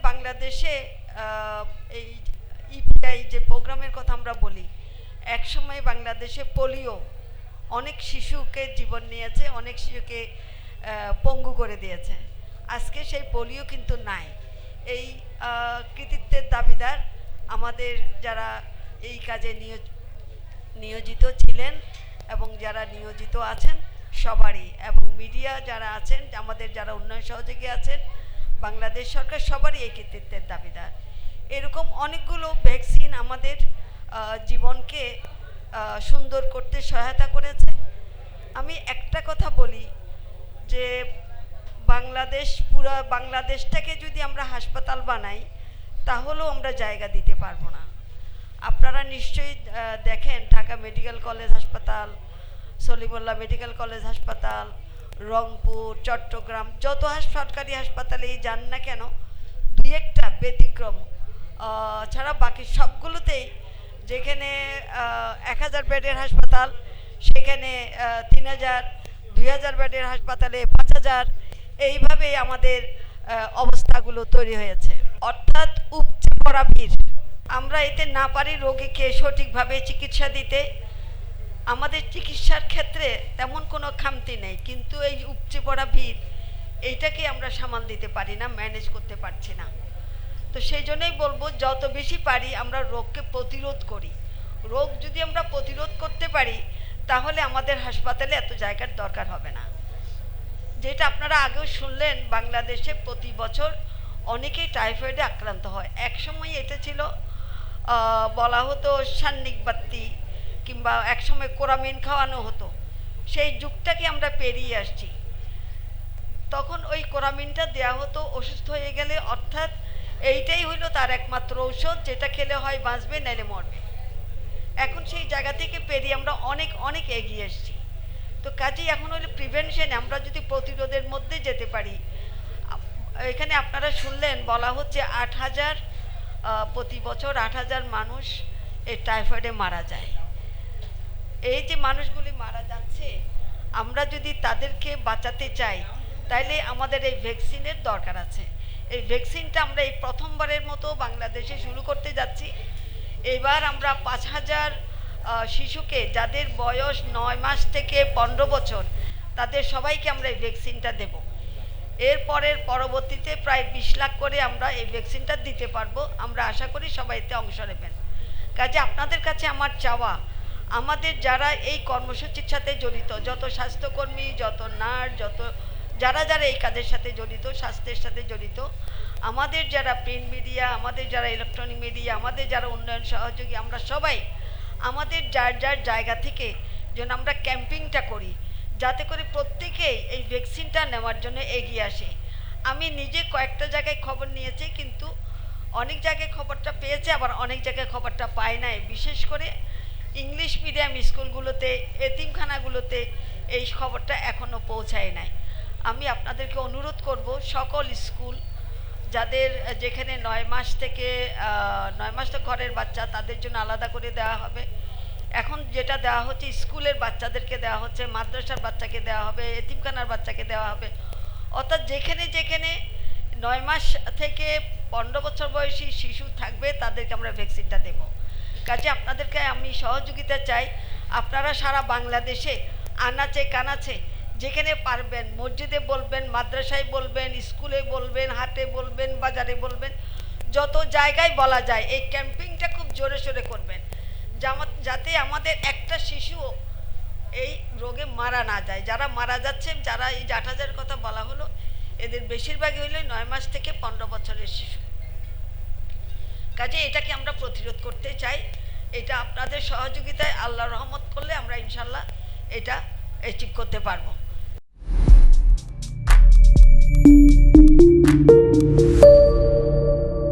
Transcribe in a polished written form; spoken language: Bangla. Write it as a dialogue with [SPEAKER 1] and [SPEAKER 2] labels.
[SPEAKER 1] বাংলাদেশে এই ইপিআই যে প্রোগ্রামের কথা আমরা বলি, একসময় বাংলাদেশে পোলিও অনেক শিশুকে জীবন নিয়েছে, অনেক শিশুকে পঙ্গু করে দিয়েছে। আজকে সেই পোলিও কিন্তু নাই। এই কৃতিত্বের দাবিদার আমাদের যারা এই কাজে নিয়োজিত ছিলেন এবং যারা নিয়োজিত আছেন সবারই, এবং মিডিয়া যারা আছেন, আমাদের যারা উন্নয়ন সহযোগী আছেন, বাংলাদেশ সরকার সবারই এই কৃতিত্বের দাবিদার। এরকম অনেকগুলো ভ্যাকসিন আমাদের জীবনকে সুন্দর করতে সহায়তা করেছে। আমি একটা কথা বলি যে পুরো বাংলাদেশটাকে যদি আমরা হাসপাতাল বানাই তাহলেও আমরা জায়গা দিতে পারবো না। আপনারা নিশ্চয়ই দেখেন ঢাকা মেডিকেল কলেজ হাসপাতাল, সলিমুল্লাহ মেডিকেল কলেজ হাসপাতাল, রংপুর, চট্টগ্রাম, যত সরকারি হাসপাতালেই যান না কেন, দুই একটা ব্যতিক্রম ছাড়া বাকি সবগুলোতেই যেখানে 1000 বেডের হাসপাতাল সেখানে 3000, 2000 বেডের হাসপাতালে 5000, এইভাবেই আমাদের অবস্থাগুলো তৈরি হয়েছে। অর্থাৎ উপচে পড়া ভিড়। আমরা এতে না পারি রোগীকে সঠিকভাবে চিকিৎসা দিতে। আমাদের চিকিৎসার ক্ষেত্রে তেমন কোনো খামতি নেই, কিন্তু এই উপচে পড়া ভিড় এইটাকে আমরা সামাল দিতে পারি না, ম্যানেজ করতে পারছি না। তো সেই জন্যই বলবো যত বেশি পারি আমরা রোগকে প্রতিরোধ করি। রোগ যদি আমরা প্রতিরোধ করতে পারি তাহলে আমাদের হাসপাতালে এত জায়গার দরকার হবে না। যেটা আপনারা আগেও শুনলেন, বাংলাদেশে প্রতি বছর অনেকেই টাইফয়েডে আক্রান্ত হয়। একসময় এটা ছিল বলা হতো সান্নিক বাত্তি, কিংবা একসময় কোরামিন খাওয়ানো হতো। সেই যুগটাকে আমরা পেরিয়ে আসছি। তখন ওই কোরামিনটা দেয়া হতো অসুস্থ হয়ে গেলে, অর্থাৎ এইটাই হইলো তার একমাত্র ঔষধ, যেটা খেলে হয় বাঁচবে নাইলে মরবে। এখন সেই জায়গা থেকে পেরিয়ে আমরা অনেক অনেক এগিয়ে এসেছি। তো কাজেই এখন হলো প্রিভেনশনে, আমরা যদি প্রতিরোধের মধ্যে যেতে পারি। এখানে আপনারা শুনলেন বলা হচ্ছে 8000 প্রতি বছর 8000 মানুষ এই টাইফয়েডে মারা যায়। এই যে মানুষগুলি মারা যাচ্ছে, আমরা যদি তাদেরকে বাঁচাতে চাই তাইলে আমাদের এই ভ্যাকসিনের দরকার আছে। এই ভ্যাকসিনটা আমরা এই প্রথমবারের মতো বাংলাদেশে শুরু করতে যাচ্ছি। এবার আমরা 5000 শিশুকে, যাদের বয়স 9 মাস থেকে 15 বছর, তাদের সবাইকে আমরা এই ভ্যাকসিনটা দেব। পরবর্তীতে প্রায় 20 লাখ করে আমরা এই ভ্যাকসিনটা দিতে পারবো। আমরা আশা করি সবাই এতে অংশ নেবেন। কাজে আপনাদের কাছে আমার চাওয়া, আমাদের যারা এই কর্মসূচির সাথে জড়িত, যত স্বাস্থ্যকর্মী, যত নার্স, যারা এই কাজের সাথে জড়িত, স্বাস্থ্যের সাথে জড়িত, আমাদের যারা প্রিন্ট মিডিয়া, আমাদের যারা ইলেকট্রনিক মিডিয়া, আমাদের যারা উন্নয়ন সহযোগী, আমরা সবাই আমাদের যার জায়গা থেকে যেন আমরা ক্যাম্পিংটা করি, যাতে করে প্রত্যেকেই এই ভ্যাকসিনটা নেওয়ার জন্য এগিয়ে আসে। আমি নিজে কয়েকটা জায়গায় খবর নিয়েছি, কিন্তু অনেক জায়গায় খবরটা পেয়েছে, আবার অনেক জায়গায় খবরটা পায় নাই। বিশেষ করে ইংলিশ মিডিয়াম স্কুলগুলোতে, এতিমখানাগুলোতে এই খবরটা এখনও পৌঁছায় নাই। আমি আপনাদেরকে অনুরোধ করব, সকল স্কুল যাদের যেখানে 9 মাস থেকে ঘরের বাচ্চা, তাদের জন্য আলাদা করে দেওয়া হবে। এখন যেটা দেওয়া হচ্ছে স্কুলের বাচ্চাদেরকে দেওয়া হচ্ছে, মাদ্রাসার বাচ্চাকে দেওয়া হবে, এতিমখানার বাচ্চাকে দেওয়া হবে। অর্থাৎ যেখানে 9 মাস থেকে 15 বছর বয়সী শিশু থাকবে তাদেরকে আমরা ভ্যাকসিনটা দেব। কাজে আপনাদেরকে আমি সহযোগিতা চাই। আপনারা সারা বাংলাদেশে আনাচে কানাচে যেখানে পারবেন, মসজিদে বলবেন, মাদ্রাসায় বলবেন, স্কুলে বলবেন, হাটে বলবেন, বাজারে বলবেন, যত জায়গায় বলা যায় এই ক্যাম্পিংটা খুব জোরে সোরে করবেন, যাতে আমাদের একটা শিশুও এই রোগে মারা না যায়। যারা মারা যাচ্ছে, যারা এই 8000 কথা বলা হলো, এদের বেশিরভাগই হইল 9 মাস থেকে 15 বছরের শিশু। কাজে এটাকে আমরা প্রতিরোধ করতে চাই। এটা আপনাদের সহযোগিতায়, আল্লাহর রহমত করলে আমরা ইনশাল্লাহ এটা অ্যাচিভ করতে পারবো।